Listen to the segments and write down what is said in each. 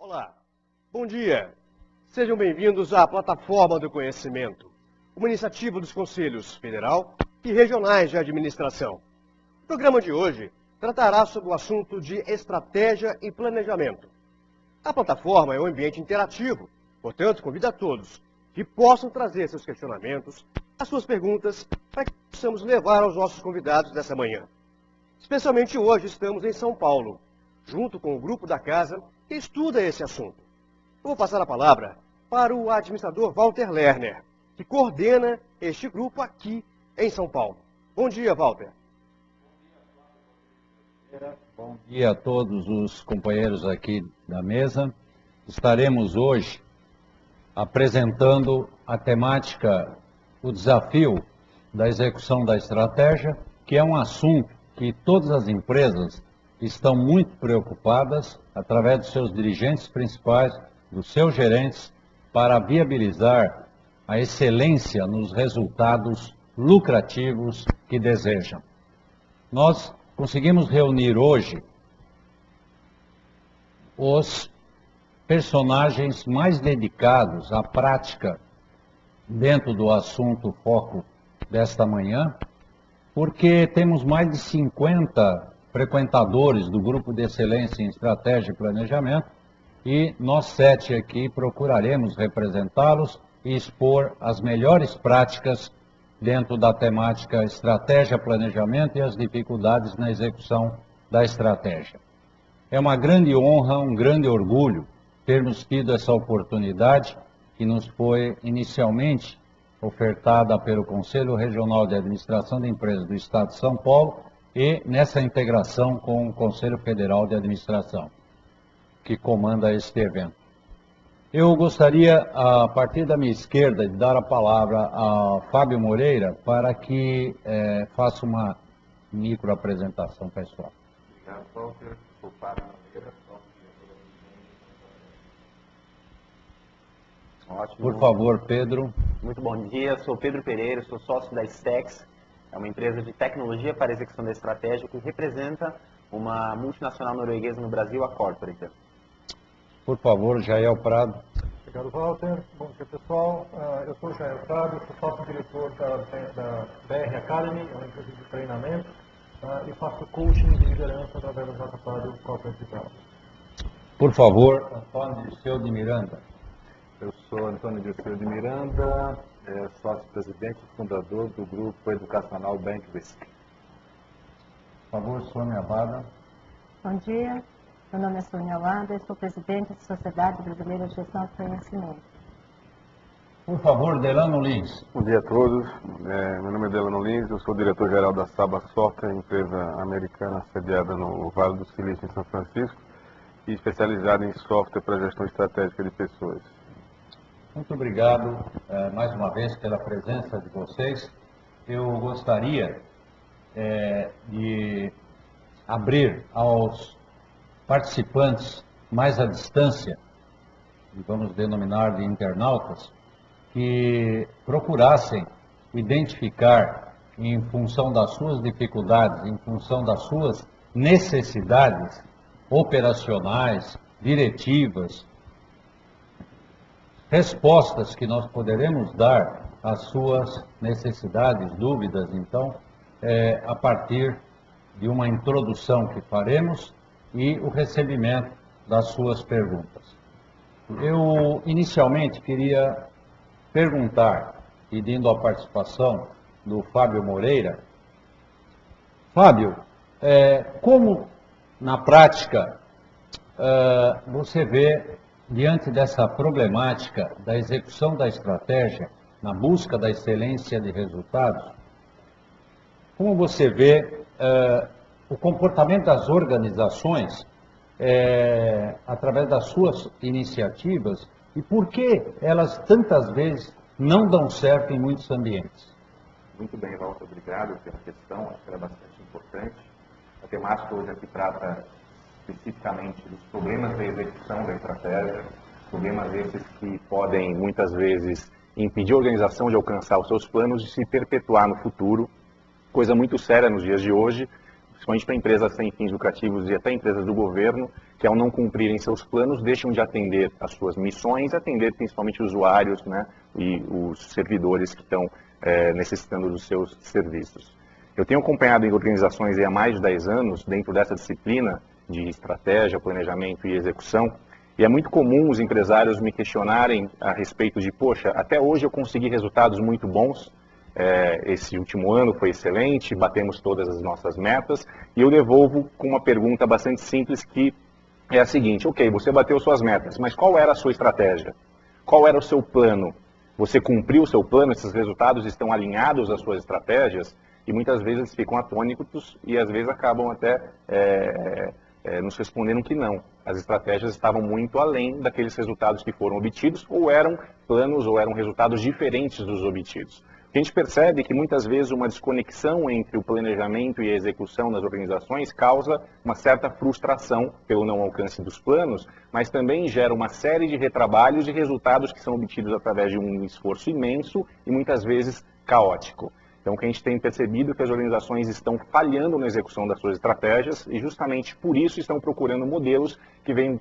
Olá, bom dia. Sejam bem-vindos à Plataforma do Conhecimento, uma iniciativa dos Conselhos Federal e Regionais de Administração. O programa de hoje tratará sobre o assunto de estratégia e planejamento. A plataforma é um ambiente interativo, portanto, convido a todos que possam trazer seus questionamentos, as suas perguntas, para que possamos levar aos nossos convidados dessa manhã. Especialmente hoje estamos em São Paulo, junto com o grupo da casa que estuda esse assunto. Eu vou passar a palavra para o administrador Walter Lerner, que coordena este grupo aqui em São Paulo. Bom dia, Walter. Bom dia a todos os companheiros aqui da mesa. Estaremos hoje apresentando a temática, o desafio da execução da estratégia, que é um assunto que todas as empresas estão muito preocupadas, através dos seus dirigentes principais, dos seus gerentes, para viabilizar a excelência nos resultados lucrativos que desejam. Nós conseguimos reunir hoje os personagens mais dedicados à prática dentro do assunto foco desta manhã, porque temos mais de 50 frequentadores do Grupo de Excelência em Estratégia e Planejamento, e nós 7 aqui procuraremos representá-los e expor as melhores práticas dentro da temática estratégia, planejamento e as dificuldades na execução da estratégia. É uma grande honra, um grande orgulho termos tido essa oportunidade que nos foi inicialmente ofertada pelo Conselho Regional de Administração de Empresas do Estado de São Paulo e nessa integração com o Conselho Federal de Administração, que comanda este evento. Eu gostaria, a partir da minha esquerda, de dar a palavra a Fábio Moreira para que faça uma microapresentação pessoal. Obrigado, Walter. Sou Fábio Moreira. Ótimo. Por favor, Pedro. Muito bom dia, sou Pedro Pereira, sou sócio da Stex, é uma empresa de tecnologia para a execução da estratégia que representa uma multinacional norueguesa no Brasil, a Corporate. Por favor, Jael Prado. Obrigado, Walter. Bom dia, pessoal. Eu sou o Jael Prado, sou sócio-diretor da BR Academy, é uma empresa de treinamento, e faço coaching de liderança através do JP Corporate Growth. Por favor, Antônio Dirceu de Miranda. Eu sou Antônio Dirceu de Miranda, sócio-presidente e fundador do grupo educacional Bank Risk. Por favor, Sônia Abada. Bom dia, meu nome é Sônia Abada, sou presidente da Sociedade Brasileira de Gestão de Conhecimento. Por favor, Delano Lins. Bom dia a todos, meu nome é Delano Lins, eu sou diretor-geral da Saba Software, empresa americana sediada no Vale do Silício, em São Francisco, e especializada em software para gestão estratégica de pessoas. Muito obrigado mais uma vez pela presença de vocês. Eu gostaria de abrir aos participantes mais à distância, e vamos denominar de internautas, que procurassem identificar, em função das suas dificuldades, em função das suas necessidades operacionais, diretivas, respostas que nós poderemos dar às suas necessidades, dúvidas, então, a partir de uma introdução que faremos e o recebimento das suas perguntas. Eu, inicialmente, queria perguntar, pedindo a participação do Fábio Moreira. Fábio, como, na prática, você vê, diante dessa problemática da execução da estratégia, na busca da excelência de resultados, como você vê o comportamento das organizações através das suas iniciativas e por que elas tantas vezes não dão certo em muitos ambientes? Muito bem, Walter, obrigado pela questão, acho que ela é bastante importante. A temática hoje aqui trata especificamente dos problemas da execução da estratégia, problemas esses que podem, muitas vezes, impedir a organização de alcançar os seus planos e se perpetuar no futuro, coisa muito séria nos dias de hoje. principalmente para empresas sem fins lucrativos e até empresas do governo, que ao não cumprirem seus planos, deixam de atender as suas missões, atender principalmente usuários, né, e os servidores que estão necessitando dos seus serviços. Eu tenho acompanhado em organizações há mais de 10 anos, dentro dessa disciplina de estratégia, planejamento e execução, e é muito comum os empresários me questionarem a respeito de, poxa, até hoje eu consegui resultados muito bons, esse último ano foi excelente, batemos todas as nossas metas, e eu devolvo com uma pergunta bastante simples que é a seguinte: ok, você bateu suas metas, mas qual era a sua estratégia? Qual era o seu plano? Você cumpriu o seu plano? Esses resultados estão alinhados às suas estratégias? E muitas vezes eles ficam atônitos e às vezes acabam até nos respondendo que não. As estratégias estavam muito além daqueles resultados que foram obtidos, ou eram planos ou eram resultados diferentes dos obtidos. A gente percebe que muitas vezes uma desconexão entre o planejamento e a execução das organizações causa uma certa frustração pelo não alcance dos planos, mas também gera uma série de retrabalhos e resultados que são obtidos através de um esforço imenso e muitas vezes caótico. Então, o que a gente tem percebido é que as organizações estão falhando na execução das suas estratégias e justamente por isso estão procurando modelos que vêm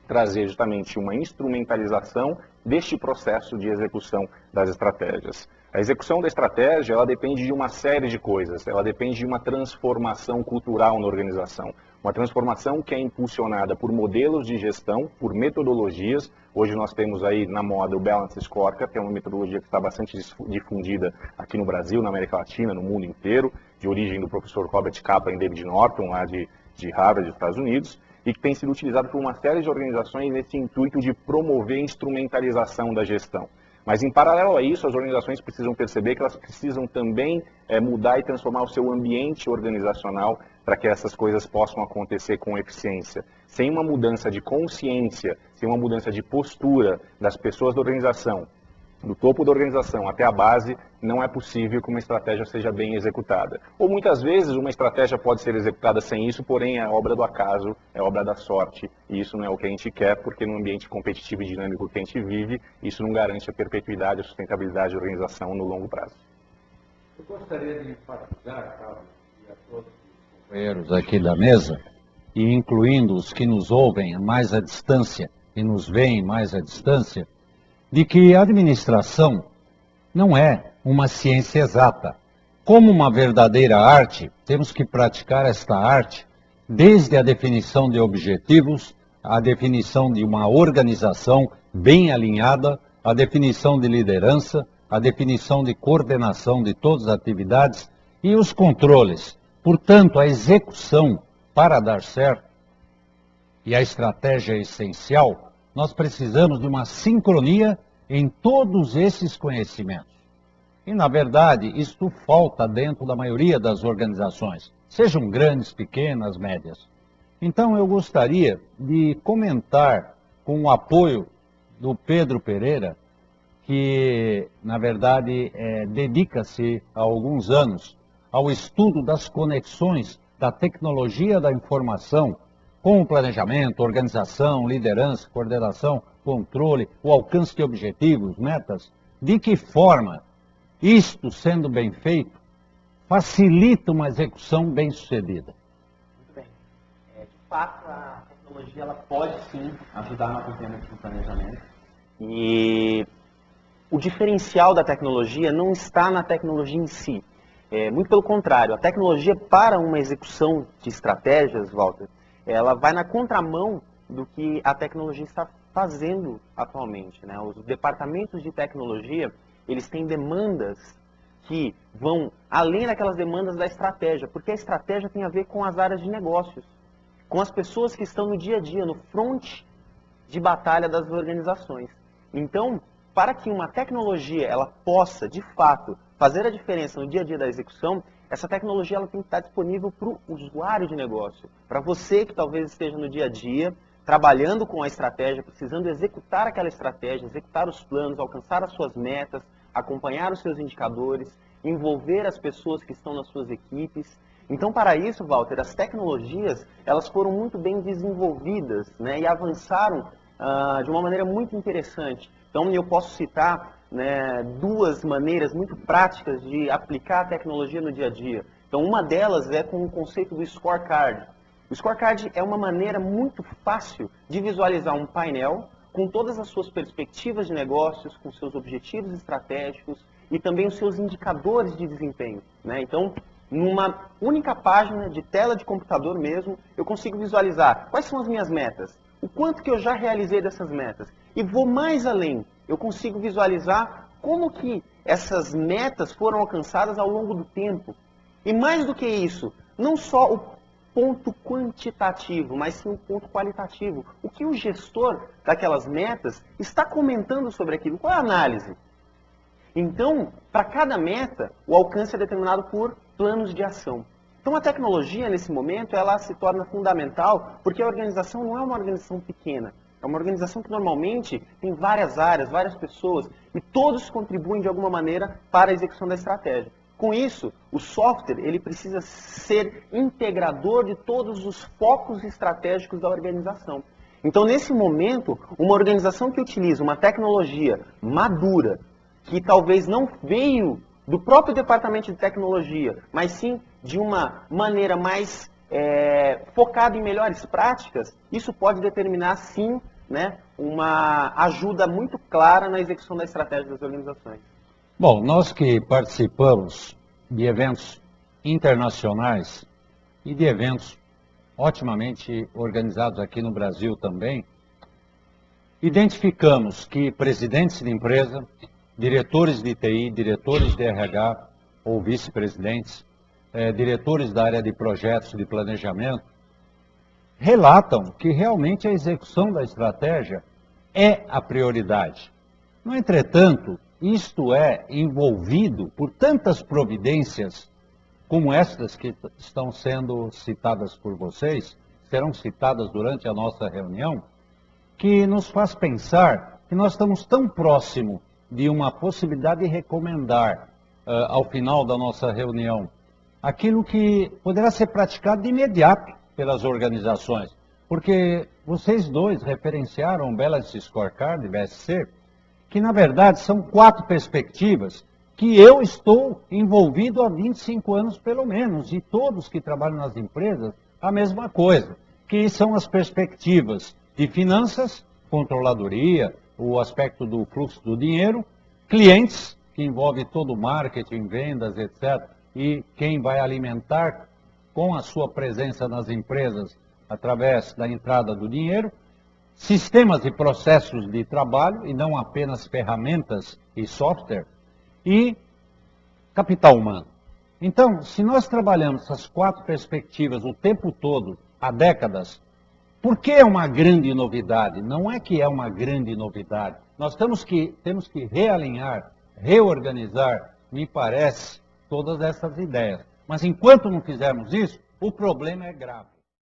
trazer justamente uma instrumentalização deste processo de execução das estratégias. A execução da estratégia, ela depende de uma série de coisas, ela depende de uma transformação cultural na organização, uma transformação que é impulsionada por modelos de gestão, por metodologias. Hoje nós temos aí na moda o Balance Scorecard, que é uma metodologia que está bastante difundida aqui no Brasil, na América Latina, no mundo inteiro, de origem do professor Robert Kaplan e David Norton, lá de Harvard, dos Estados Unidos, e que tem sido utilizado por uma série de organizações nesse intuito de promover a instrumentalização da gestão. Mas, em paralelo a isso, as organizações precisam perceber que elas precisam também mudar e transformar o seu ambiente organizacional para que essas coisas possam acontecer com eficiência. Sem uma mudança de consciência, sem uma mudança de postura das pessoas da organização, do topo da organização até a base, não é possível que uma estratégia seja bem executada. Ou muitas vezes uma estratégia pode ser executada sem isso, porém é obra do acaso, é obra da sorte, e isso não é o que a gente quer, porque no ambiente competitivo e dinâmico que a gente vive, isso não garante a perpetuidade, a sustentabilidade da organização no longo prazo. Eu gostaria de enfatizar, Carlos, e a todos os companheiros aqui da mesa, e incluindo os que nos ouvem mais à distância e nos veem mais à distância, de que a administração não é uma ciência exata. Como uma verdadeira arte, temos que praticar esta arte desde a definição de objetivos, a definição de uma organização bem alinhada, a definição de liderança, a definição de coordenação de todas as atividades e os controles. Portanto, a execução, para dar certo, e a estratégia é essencial, nós precisamos de uma sincronia em todos esses conhecimentos. E, na verdade, isto falta dentro da maioria das organizações, sejam grandes, pequenas, médias. Então, eu gostaria de comentar com o apoio do Pedro Pereira, que, na verdade, dedica-se há alguns anos ao estudo das conexões da tecnologia da informação com o planejamento, organização, liderança, coordenação, controle, o alcance de objetivos, metas. De que forma isto, sendo bem feito, facilita uma execução bem-sucedida? Muito bem. De fato, a tecnologia ela pode sim ajudar no acompanhamento do planejamento. E o diferencial da tecnologia não está na tecnologia em si. Muito pelo contrário, a tecnologia para uma execução de estratégias, Walter, ela vai na contramão do que a tecnologia está fazendo atualmente, né? Os departamentos de tecnologia, eles têm demandas que vão além daquelas demandas da estratégia, porque a estratégia tem a ver com as áreas de negócios, com as pessoas que estão no dia a dia, no front de batalha das organizações. Então, para que uma tecnologia ela possa, de fato, fazer a diferença no dia a dia da execução, essa tecnologia ela tem que estar disponível para o usuário de negócio, para você que talvez esteja no dia a dia, trabalhando com a estratégia, precisando executar aquela estratégia, executar os planos, alcançar as suas metas, acompanhar os seus indicadores, envolver as pessoas que estão nas suas equipes. Então, para isso, Walter, as tecnologias elas foram muito bem desenvolvidas, né, e avançaram de uma maneira muito interessante. Então, eu posso citar, né, duas maneiras muito práticas de aplicar a tecnologia no dia a dia, Então, uma delas é com o conceito do scorecard. O scorecard é uma maneira muito fácil de visualizar um painel com todas as suas perspectivas de negócios, com seus objetivos estratégicos e também os seus indicadores de desempenho, né? Então, numa única página de tela de computador mesmo, eu consigo visualizar quais são as minhas metas, o quanto que eu já realizei dessas metas. E vou mais além, eu consigo visualizar como que essas metas foram alcançadas ao longo do tempo. E mais do que isso, não só o ponto quantitativo, mas sim o ponto qualitativo. O que o gestor daquelas metas está comentando sobre aquilo? Qual é a análise? Então, para cada meta, o alcance é determinado por planos de ação. Então, a tecnologia, nesse momento, ela se torna fundamental, porque a organização não é uma organização pequena. É uma organização que normalmente tem várias áreas, várias pessoas, e todos contribuem de alguma maneira para a execução da estratégia. Com isso, o software ele precisa ser integrador de todos os focos estratégicos da organização. Então, nesse momento, uma organização que utiliza uma tecnologia madura, que talvez não veio do próprio departamento de tecnologia, mas sim de uma maneira mais focada em melhores práticas, isso pode determinar, sim, né, uma ajuda muito clara na execução da estratégia das organizações. Bom, nós que participamos de eventos internacionais e de eventos otimamente organizados aqui no Brasil também, identificamos que presidentes de empresa, diretores de TI, diretores de RH ou vice-presidentes, diretores da área de projetos de planejamento, relatam que realmente a execução da estratégia é a prioridade. No entretanto, isto é envolvido por tantas providências como estas que estão sendo citadas por vocês, serão citadas durante a nossa reunião, que nos faz pensar que nós estamos tão próximo de uma possibilidade de recomendar, ao final da nossa reunião, aquilo que poderá ser praticado de imediato pelas organizações. Porque vocês dois referenciaram o Balance Scorecard, BSC, que na verdade são 4 perspectivas que eu estou envolvido há 25 anos pelo menos, e todos que trabalham nas empresas, a mesma coisa, que são as perspectivas de finanças, controladoria, o aspecto do fluxo do dinheiro, clientes, que envolve todo o marketing, vendas, etc., e quem vai alimentar com a sua presença nas empresas através da entrada do dinheiro, sistemas e processos de trabalho, e não apenas ferramentas e software, e capital humano. Então, se nós trabalhamos essas 4 perspectivas o tempo todo, há décadas, por que é uma grande novidade? Não é que é uma grande novidade. Nós temos que realinhar, reorganizar, me parece, todas essas ideias. Mas enquanto não fizermos isso, o problema é grave.